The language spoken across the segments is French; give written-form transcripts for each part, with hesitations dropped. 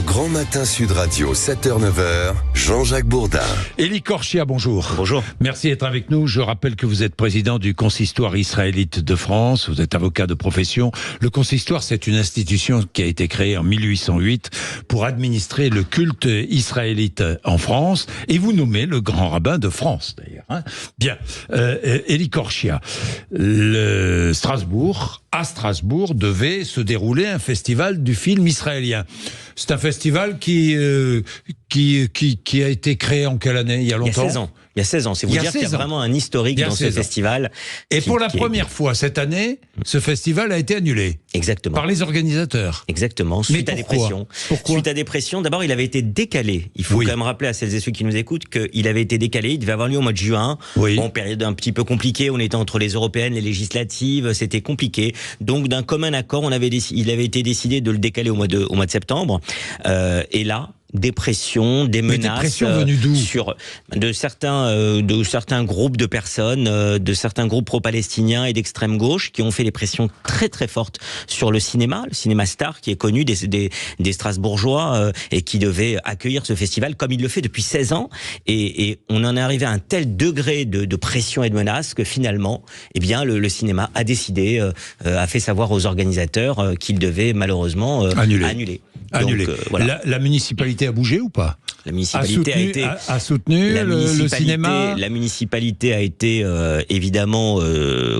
Le Grand Matin Sud Radio, 7h-9h, Jean-Jacques Bourdin. Élie Korchia, bonjour. Bonjour. Merci d'être avec nous. Je rappelle que vous êtes président du Consistoire israélite de France. Vous êtes avocat de profession. Le Consistoire, c'est une institution qui a été créée en 1808 pour administrer le culte israélite en France. Et vous nommez le grand rabbin de France, d'ailleurs. Hein. Bien. Élie Korchia, à Strasbourg, devait se dérouler un festival du film israélien. C'est un festival qui a été créé en quelle année? Il y a longtemps? Il y a 16 ans. C'est vous dire qu'il y a vraiment un historique dans ce festival. Et pour la première fois cette année, ce festival a été annulé. Exactement. Par les organisateurs. Exactement. Suite à des pressions. Pourquoi? Suite à des pressions. D'abord, il avait été décalé. Il faut quand même rappeler à celles et ceux qui nous écoutent qu'il avait été décalé. Il devait avoir lieu au mois de juin. Oui. Bon, période un petit peu compliquée. On était entre les européennes, les législatives. C'était compliqué. Donc, d'un commun accord, il avait été décidé de le décaler au mois de septembre. Et là, des pressions, des menaces venues d'où? de certains groupes de personnes, de certains groupes pro-palestiniens et d'extrême gauche qui ont fait des pressions très très fortes sur le cinéma Star qui est connu des Strasbourgeois et qui devait accueillir ce festival comme il le fait depuis 16 ans et on en est arrivé à un tel degré de pression et de menaces que finalement le cinéma a décidé, a fait savoir aux organisateurs qu'il devait malheureusement annuler. Donc, voilà. La municipalité a bougé ou pas? La municipalité a soutenu le cinéma. La municipalité a été évidemment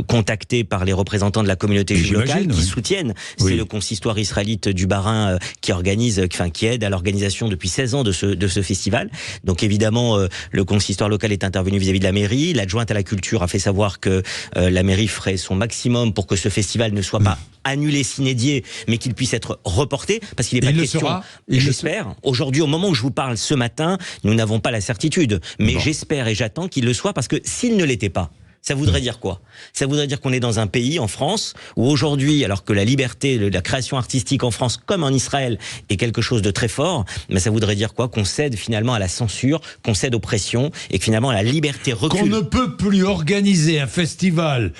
contactée par les représentants de la communauté juive locale qui soutiennent. C'est le consistoire israélite du Bas-Rhin qui aide à l'organisation depuis 16 ans de ce festival. Donc évidemment, le consistoire local est intervenu vis-à-vis de la mairie. L'adjointe à la culture a fait savoir que la mairie ferait son maximum pour que ce festival ne soit pas annulé sine die, mais qu'il puisse être reporté, parce qu'il n'est pas question, j'espère, aujourd'hui, au moment où je vous parle ce matin, nous n'avons pas la certitude, mais j'espère et j'attends qu'il le soit, parce que s'il ne l'était pas, ça voudrait dire quoi? Ça voudrait dire qu'on est dans un pays, en France, où aujourd'hui, alors que la liberté, la création artistique en France, comme en Israël, est quelque chose de très fort, mais ça voudrait dire quoi? Qu'on cède finalement à la censure, qu'on cède aux pressions, et que finalement la liberté recule. Qu'on ne peut plus organiser un festival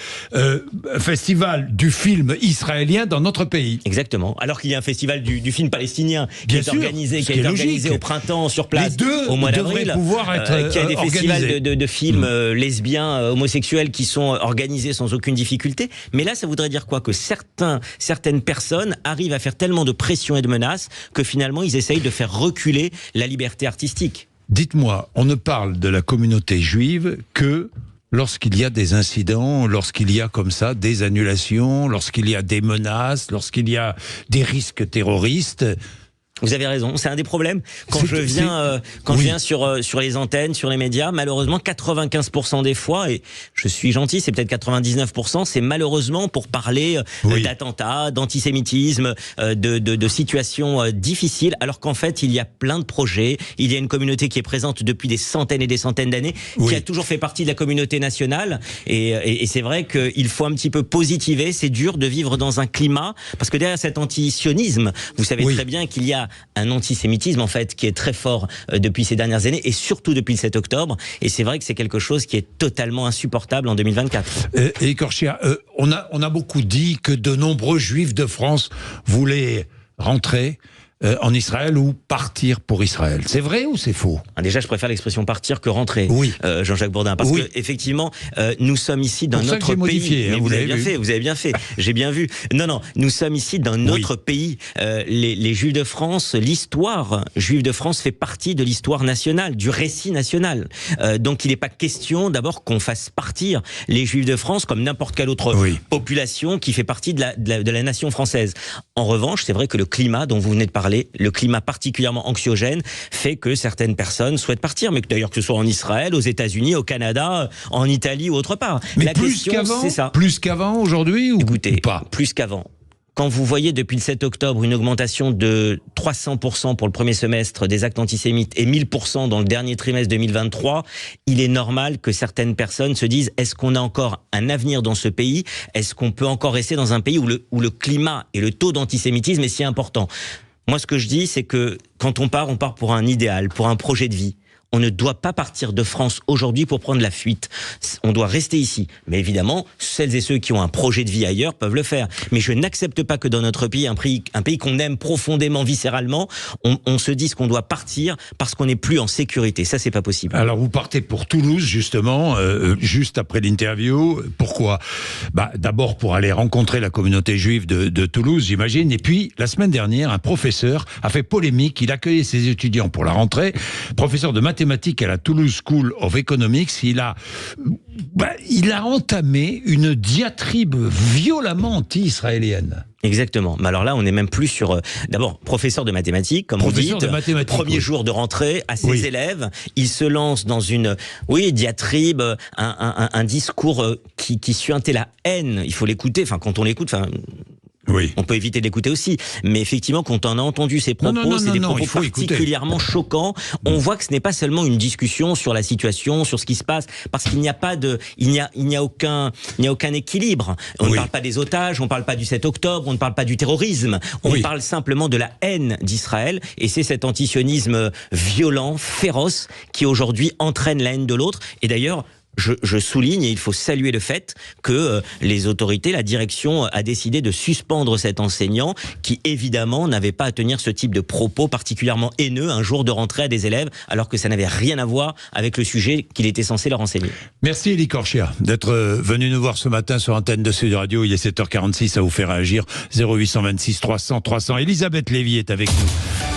du film israélien dans notre pays. Exactement. Alors qu'il y a un festival du film palestinien qui a été organisé au printemps sur place, au mois d'avril, qui a des festivals de films lesbiens, homosexuels, qui sont organisés sans aucune difficulté. Mais là, ça voudrait dire quoi? Que certaines personnes arrivent à faire tellement de pression et de menaces que finalement, ils essayent de faire reculer la liberté artistique. Dites-moi, on ne parle de la communauté juive que lorsqu'il y a des incidents, lorsqu'il y a comme ça des annulations, lorsqu'il y a des menaces, lorsqu'il y a des risques terroristes. Vous avez raison, c'est un des problèmes. Quand je viens sur les antennes, sur les médias, malheureusement 95% des fois, et je suis gentil, c'est peut-être 99%, c'est malheureusement pour parler d'attentats, d'antisémitisme, de situations difficiles, alors qu'en fait il y a plein de projets, il y a une communauté qui est présente depuis des centaines et des centaines d'années, qui a toujours fait partie de la communauté nationale, et c'est vrai qu'il faut un petit peu positiver. C'est dur de vivre dans un climat, parce que derrière cet antisionisme, vous savez très bien qu'il y a un antisémitisme en fait qui est très fort depuis ces dernières années et surtout depuis le 7 octobre, et c'est vrai que c'est quelque chose qui est totalement insupportable en 2024. Et Korchia, on a beaucoup dit que de nombreux juifs de France voulaient rentrer en Israël ou partir pour Israël. C'est vrai ou c'est faux? Déjà, je préfère l'expression partir que rentrer, Jean-Jacques Bourdin, parce que effectivement, nous sommes ici dans notre pays. Vous avez bien fait. J'ai bien vu. Non, nous sommes ici dans notre pays. Les Juifs de France, l'histoire juive de France fait partie de l'histoire nationale, du récit national. Donc, il n'est pas question d'abord qu'on fasse partir les Juifs de France comme n'importe quelle autre population qui fait partie de la nation française. En revanche, c'est vrai que le climat dont vous venez de parler, le climat particulièrement anxiogène, fait que certaines personnes souhaitent partir, mais d'ailleurs que ce soit en Israël, aux États-Unis, au Canada, en Italie ou autre part. Mais la question, c'est ça. Plus qu'avant aujourd'hui ou pas? Plus qu'avant. Quand vous voyez depuis le 7 octobre une augmentation de 300% pour le premier semestre des actes antisémites et 1000% dans le dernier trimestre 2023, il est normal que certaines personnes se disent: est-ce qu'on a encore un avenir dans ce pays? Est-ce qu'on peut encore rester dans un pays où le climat et le taux d'antisémitisme est si important? Moi, ce que je dis, c'est que quand on part pour un idéal, pour un projet de vie. On ne doit pas partir de France aujourd'hui pour prendre la fuite. On doit rester ici. Mais évidemment, celles et ceux qui ont un projet de vie ailleurs peuvent le faire. Mais je n'accepte pas que dans notre pays, un pays qu'on aime profondément, viscéralement, on se dise qu'on doit partir parce qu'on n'est plus en sécurité. Ça, c'est pas possible. Alors, vous partez pour Toulouse, justement, juste après l'interview. Pourquoi ? D'abord pour aller rencontrer la communauté juive de Toulouse, j'imagine. Et puis, la semaine dernière, un professeur a fait polémique. Il accueillait ses étudiants pour la rentrée. Professeur de mathématiques à la Toulouse School of Economics, il a entamé une diatribe violemment anti-israélienne. Exactement. Mais alors là, on n'est même plus sur... D'abord, professeur de mathématiques, comme vous dites. Premier jour de rentrée à ses élèves. Il se lance dans une diatribe, un discours qui suintait la haine. Il faut l'écouter. Enfin, quand on l'écoute... Oui. On peut éviter d'écouter aussi, mais effectivement, quand on a entendu ces propos, c'est des propos particulièrement choquants. On voit que ce n'est pas seulement une discussion sur la situation, sur ce qui se passe, parce qu'il n'y a aucun équilibre. On ne parle pas des otages, on ne parle pas du 7 octobre, on ne parle pas du terrorisme. On parle simplement de la haine d'Israël, et c'est cet antisionisme violent, féroce, qui aujourd'hui entraîne la haine de l'autre. Et d'ailleurs, je souligne, et il faut saluer le fait que les autorités, la direction a décidé de suspendre cet enseignant qui évidemment n'avait pas à tenir ce type de propos particulièrement haineux un jour de rentrée à des élèves, alors que ça n'avait rien à voir avec le sujet qu'il était censé leur enseigner. Merci Elie Korchia d'être venu nous voir ce matin sur Antenne de Sud Radio. Il est 7h46, ça vous fait réagir. 0826 300 300. Elisabeth Lévy est avec nous.